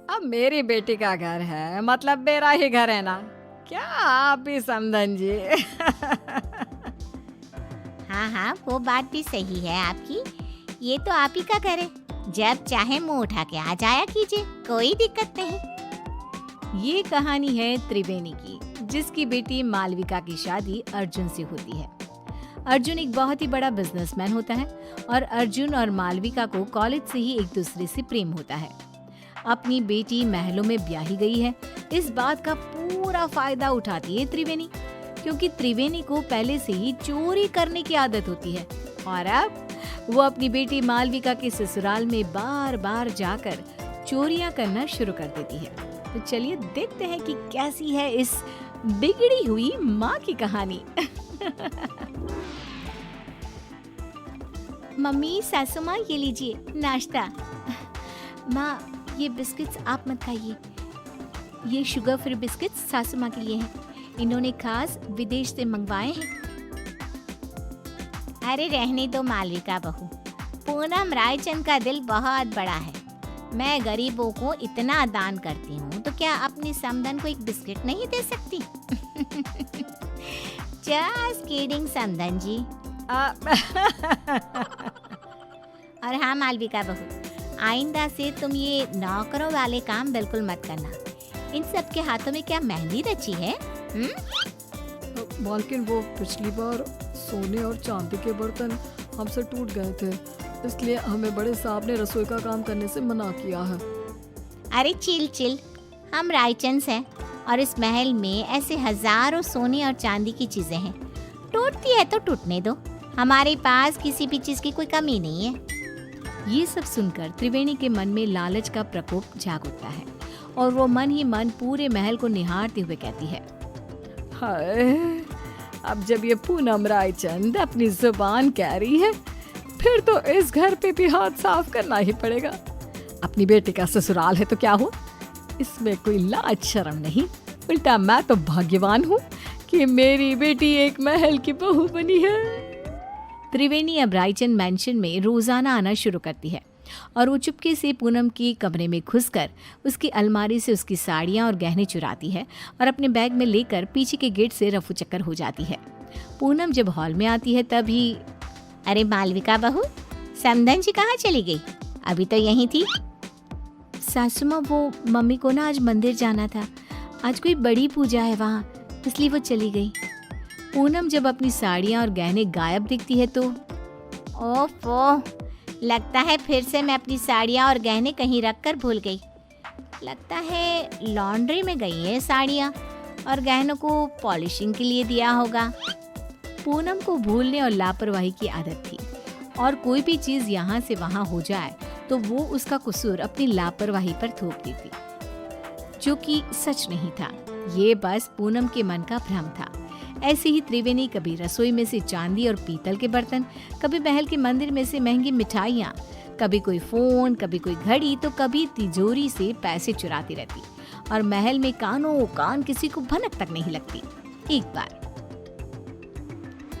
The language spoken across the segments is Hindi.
अब मेरी बेटी का घर है, मतलब मेरा ही घर है ना। क्या आप भी समधन जी? हाँ हाँ, वो बात भी सही है आपकी। ये तो आप ही का घर है, जब चाहे मुंह उठा के आ जाया कीजिए, कोई दिक्कत नहीं। ये कहानी है त्रिवेणी की, जिसकी बेटी मालविका की शादी अर्जुन से होती है। अर्जुन एक बहुत ही बड़ा बिजनेसमैन होता है और अर्जुन और मालविका को कॉलेज से ही एक दूसरे से प्रेम होता है। अपनी बेटी महलों में ब्याही गई है, इस बात का पूरा फायदा उठाती है त्रिवेणी, क्योंकि त्रिवेणी को पहले से ही चोरी करने की आदत होती है और अब वो अपनी बेटी मालविका के ससुराल में बार बार जाकर चोरियां करना शुरू कर देती है। तो चलिए देखते हैं कि कैसी है इस बिगड़ी हुई माँ की कहानी। मम्मी, सासू माँ, ये लीजिए नाश्ता। माँ, ये बिस्किट्स आप मत खाइए, ये शुगर फ्री बिस्किट्स सासू माँ के लिए हैं। इन्होंने खास विदेश से मंगवाए हैं। अरे रहने दो मालविका बहू, पूनम रायचंद का दिल बहुत बड़ा है। मैं गरीबों को इतना दान करती हूँ, तो क्या अपनी समधन को एक बिस्किट नहीं दे सकती? जस्ट किडिंग समधन जी। और हाँ मालविका बहू, आइंदा से तुम ये नौकरों वाले काम बिल्कुल मत करना। इन सब के हाथों में क्या मेहंदी रची है? मालकिन, वो पिछली बार सोने और चांदी के बर्तन हमसे टूट गए थे, इसलिए हमें बड़े साहब ने रसोई का काम करने से मना किया है। अरे चिल चिल, हम रायचंद्स हैं और इस महल में ऐसे हजारों सोने और चांदी की चीजें हैं। टूटती है तो टूटने दो, हमारे पास किसी भी चीज की कोई कमी नहीं है। ये सब सुनकर त्रिवेणी के मन में लालच का प्रकोप जाग उठता है और वो मन ही मन पूरे महल को निहारते हुए कहती है, हाय, अब जब ये पूनम रायचंद अपनी जुबान कह रही है, फिर तो इस घर पे भी हाथ साफ करना ही पड़ेगा। अपनी बेटी का ससुराल है तो क्या हो, इसमें कोई लाज शर्म नहीं। उल्टा मैं तो भाग्यवान हूँ कि मेरी बेटी एक महल की बहू बनी है। त्रिवेणी अब रायचंद मैंशन में रोजाना आना शुरू करती है और वो चुपके से पूनम की कमरे में घुसकर उसकी अलमारी से उसकी साड़ियाँ और गहने चुराती है और अपने बैग में लेकर पीछे के गेट से रफू चक्कर हो जाती है। पूनम जब हॉल में आती है तभी, अरे मालविका बहू, समधन जी कहाँ चली गई? अभी तो यहीं थी। सासू माँ, वो मम्मी को ना आज मंदिर जाना था, आज कोई बड़ी पूजा है वहाँ, इसलिए वो चली गई। पूनम जब अपनी साड़ियाँ और गहने गायब दिखती है तो, ओफो, लगता है फिर से मैं अपनी साड़ियाँ और गहने कहीं रख कर भूल गई। लगता है लॉन्ड्री में गई है साड़ियाँ और गहनों को पॉलिशिंग के लिए दिया होगा। पूनम को भूलने और लापरवाही की आदत थी और कोई भी चीज यहाँ से वहाँ हो जाए तो वो उसका कसूर अपनी लापरवाही पर थोप देती, जो कि सच नहीं था। ये बस पूनम के मन का भ्रम था। ऐसे ही त्रिवेणी कभी रसोई में से चांदी और पीतल के बर्तन, कभी महल के मंदिर में से महंगी मिठाइयाँ, कभी कोई फोन, कभी कोई घड़ी, तो कभी तिजोरी से पैसे चुराती रहती और महल में कानों कान किसी को भनक तक नहीं लगती। एक बार,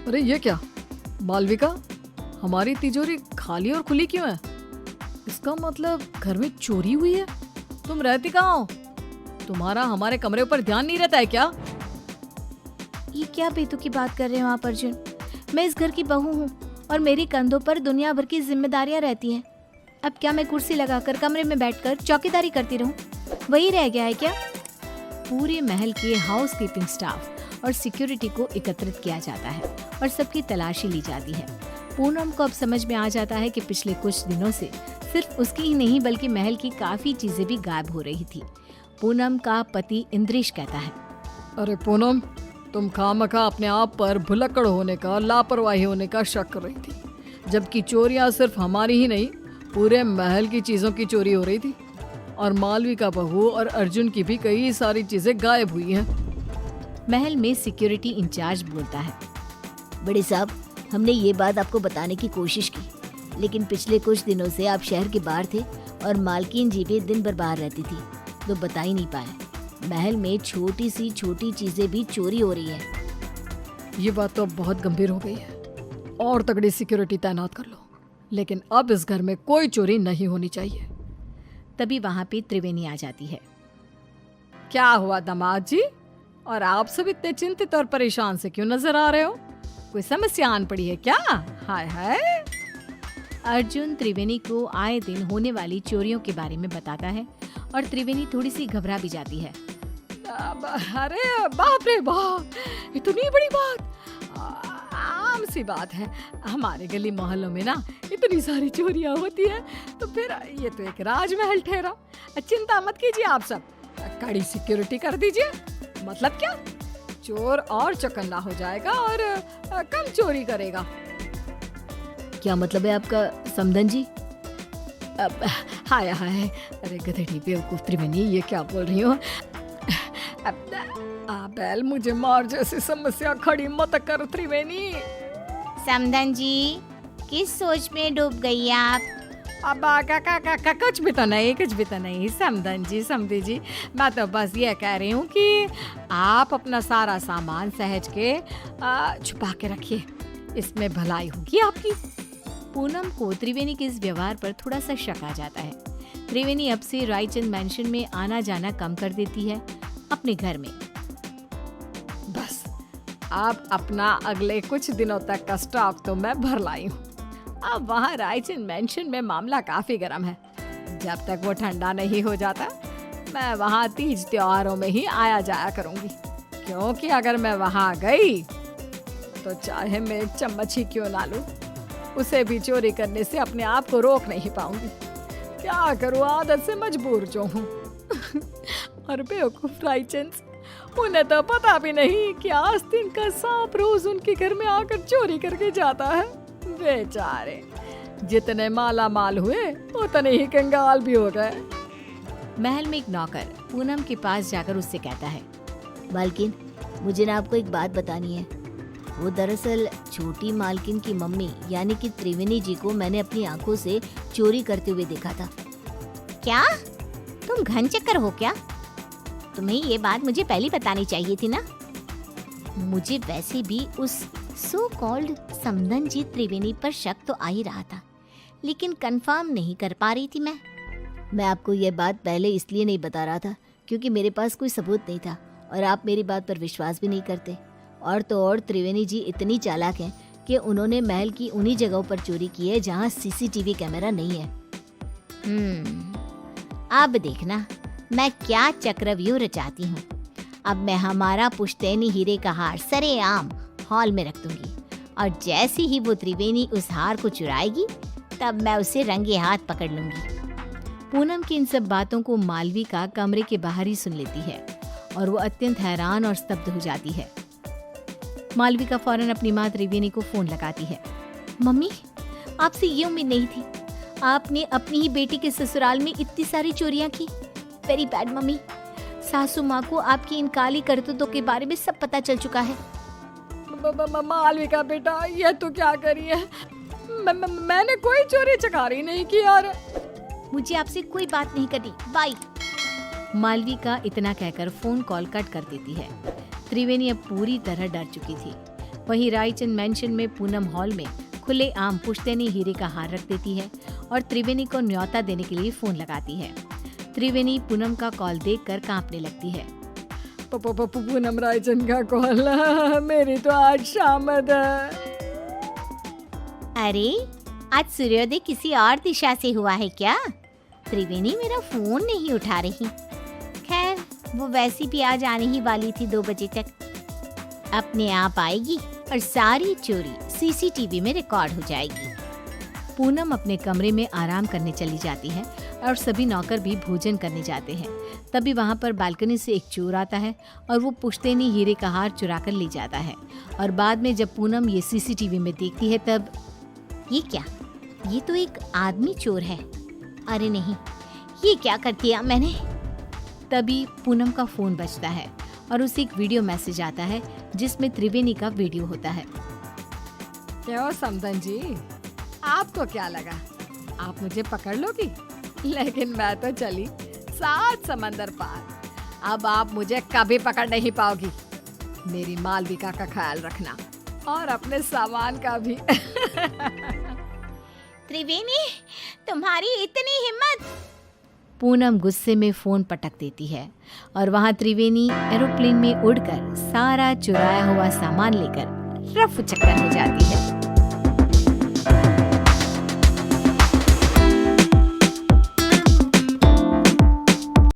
अरे ये क्या मालविका, हमारी तिजोरी खाली और खुली क्यों है? इसका मतलब घर में चोरी हुई है। तुम रहती कहाँ हो? तुम्हारा हमारे कमरे ऊपर ध्यान नहीं रहता है क्या? ये क्या बेतु की बात कर रहे हो आप अर्जुन? मैं इस घर की बहू हूँ और मेरे कंधों पर दुनिया भर की जिम्मेदारियाँ रहती हैं। अब क्या मैं कुर्सी लगाकर कमरे में बैठकर चौकीदारी करती रहूं? वही रह गया है क्या? पूरे महल के हाउस कीपिंग स्टाफ और सिक्योरिटी को एकत्रित किया जाता है और सबकी तलाशी ली जाती है। पूनम को अब समझ में आ जाता है कि पिछले कुछ दिनों से सिर्फ उसकी ही नहीं बल्कि महल की काफी चीजें भी गायब हो रही थी। पूनम का पति इंद्रेश कहता है, अरे पूनम, तुम खामखा अपने आप पर भुलक्कड़ होने का, लापरवाही होने का शक कर रही थी, जबकि चोरियां सिर्फ हमारी ही नहीं, पूरे महल की चीजों की चोरी हो रही थी और मालविका बहू और अर्जुन की भी कई सारी चीजें गायब हुई हैं। महल में सिक्योरिटी इंचार्ज बोलता है, बड़े साहब, हमने ये बात आपको बताने की कोशिश की, लेकिन पिछले कुछ दिनों से आप शहर के बाहर थे और मालकिन जी भी दिन भर बाहर रहती थी, तो बता ही नहीं पाए। महल में छोटी सी छोटी चीजें भी चोरी हो रही है। ये बात तो अब बहुत गंभीर हो गई है और तगड़ी सिक्योरिटी तैनात कर लो, लेकिन अब इस घर में कोई चोरी नहीं होनी चाहिए। तभी वहां पे त्रिवेणी आ जाती है। क्या हुआ दामाद जी? और आप सब इतने चिंतित और परेशान से क्यों नजर आ रहे हो? कोई समस्या आन पड़ी है क्या? हाय हाय। अर्जुन त्रिवेणी को आए दिन होने वाली चोरियों के बारे में बताता है और त्रिवेणी थोड़ी सी घबरा भी जाती है। अरे बाप रे बाप, इतनी बड़ी बात! आम सी बात है, हमारे गली मोहल्लों में ना इतनी सारी चोरियां होती है, तो फिर ये तो एक राजमहल ठहरा। चिंता मत कीजिए आप सब, कड़ी सिक्योरिटी कर दीजिए। मतलब क्या? चोर और चौकन्ना हो जाएगा और कम चोरी करेगा। क्या मतलब है आपका समधन जी? हाय हाय, अरे गधेड़ी बेवकूफ त्रिवेणी, ये क्या बोल रही हो? बैल मुझे मार जैसी समस्या खड़ी मत कर त्रिवेणी। समधन जी, किस सोच में डूब गई आप? अब कुछ भी तो नहीं समधन जी, समधी जी, मैं तो बस ये कह रही हूँ कि आप अपना सारा सामान सहज के छुपा के रखिए, इसमें भलाई होगी आपकी। पूनम को त्रिवेणी के इस व्यवहार पर थोड़ा सा शक आ जाता है। त्रिवेणी अब से रायचंद मैंशन में आना जाना कम कर देती है अपने घर में। बस अब अपना अगले कुछ दिनों तक का स्टॉक तो मैं भर लाई हूँ। अब वहाँ रायचंद मैंशन में मामला काफी गर्म है। जब तक वो ठंडा नहीं हो जाता, मैं वहाँ तीज त्योहारों में ही आया जाया करूँगी, क्योंकि अगर मैं वहाँ गई तो चाहे मैं एक चम्मच ही क्यों ना लूं, उसे भी चोरी करने से अपने आप को रोक नहीं पाऊंगी। क्या करूँ, आदत से मजबूर जो हूँ। और बेवकूफ रायचंद, उन्हें तो पता भी नहीं कि आस्तीन का सांप रोज उनके घर में आकर चोरी करके जाता है। बेचारे जितने माला माल हुए उतने ही कंगाल भी हो गए। महल में एक नौकर पूनम के पास जाकर उससे कहता है, मालकिन, मुझे ना आपको एक बात बतानी है। वो दरअसल छोटी मालकिन की मम्मी यानी कि त्रिवेणी जी को मैंने अपनी आंखों से चोरी करते हुए देखा था। क्या तुम घन चक्कर हो क्या? तुम्हें ये बात मुझे पहले बतानी चाहिए थी ना। मुझे वैसे भी उस सो कॉल्ड समधन जी त्रिवेणी पर शक तो आ ही रहा था, लेकिन कंफर्म नहीं कर पा रही थी मैं आपको ये बात पहले इसलिए नहीं बता रहा था क्योंकि मेरे पास कोई सबूत नहीं था और आप मेरी बात पर विश्वास भी नहीं करते। और तो और त्रिवेणी जी इतनी चालाक हैं कि उन्होंने महल की उन्हीं जगहों पर चोरी की है जहाँ सीसीटीवी कैमरा नहीं है। अब देखना मैं क्या चक्रव्यूह रचाती हूँ। अब मैं हमारा पुश्तैनी हीरे का हार सरेआम हॉल में रख दूंगी और जैसे ही वो त्रिवेणी उस हार को चुराएगी तब मैं उसे रंगे हाथ पकड़ लूंगी। पूनम की इन सब बातों को मालविका कमरे के बाहर ही सुन लेती है और वो अत्यंत हैरान और स्तब्ध हो जाती है। मालविका फौरन अपनी माँ त्रिवेणी को फोन लगाती है। मम्मी, आपसे ये उम्मीद नहीं थी। आपने अपनी ही बेटी के ससुराल में इतनी सारी चोरियां की। Very bad mummy. सासू माँ को आपकी इन काली करतूतों के बारे में सब पता चल चुका है। मालविका बेटा, ये तो क्या करी है? मैंने कोई चोरी चकारी नहीं की यार। मुझे आपसे कोई बात नहीं करनी, बाय। मालविका इतना कहकर फोन कॉल कट कर देती है। त्रिवेणी अब पूरी तरह डर चुकी थी। वहीं रायचंद मैंशन में पूनम हॉल में खुले आम पुश्तैनी हीरे का हार रख देती है और त्रिवेणी को न्योता देने के लिए फोन लगाती है। त्रिवेणी पूनम का कॉल देखकर कांपने लगती है। पूनम, रायचंद का कॉल, मेरी तो आज शामद है। अरे आज सूर्योदय किसी और दिशा से हुआ है क्या? त्रिवेणी मेरा फोन नहीं उठा रही। खैर, वो वैसी भी आज आने ही वाली थी 2 बजे तक। अपने आप आएगी और सारी चोरी सीसीटीवी में रिकॉर्ड हो जाएगी। पूनम अपने कमरे में आराम करने चली जाती है और सभी नौकर भी भोजन करने जाते हैं। तभी वहाँ पर बालकनी से एक चोर आता है और वो पुश्तैनी हीरे का हार चुरा कर ले जाता है। और बाद में जब पूनम ये सीसीटीवी में देखती है तब ये क्या? ये तो एक आदमी चोर है। अरे नहीं, ये क्या कर दिया मैंने? तभी पूनम का फोन बजता है और उसे एक वीडियो मैसेज आता है जिसमें त्रिवेणी का वीडियो होता है। क्यों समधन जी, आपको क्या लगा आप मुझे पकड़ लोगी? लेकिन मैं तो चली 7 समंदर पार। अब आप मुझे कभी पकड़ नहीं पाओगी। मेरी मालविका का ख्याल रखना और अपने सामान का भी। त्रिवेणी, तुम्हारी इतनी हिम्मत! पूनम गुस्से में फ़ोन पटक देती है और वहाँ त्रिवेणी एरोप्लेन में उड़कर सारा चुराया हुआ सामान लेकर रफू चक्कर हो जाती है।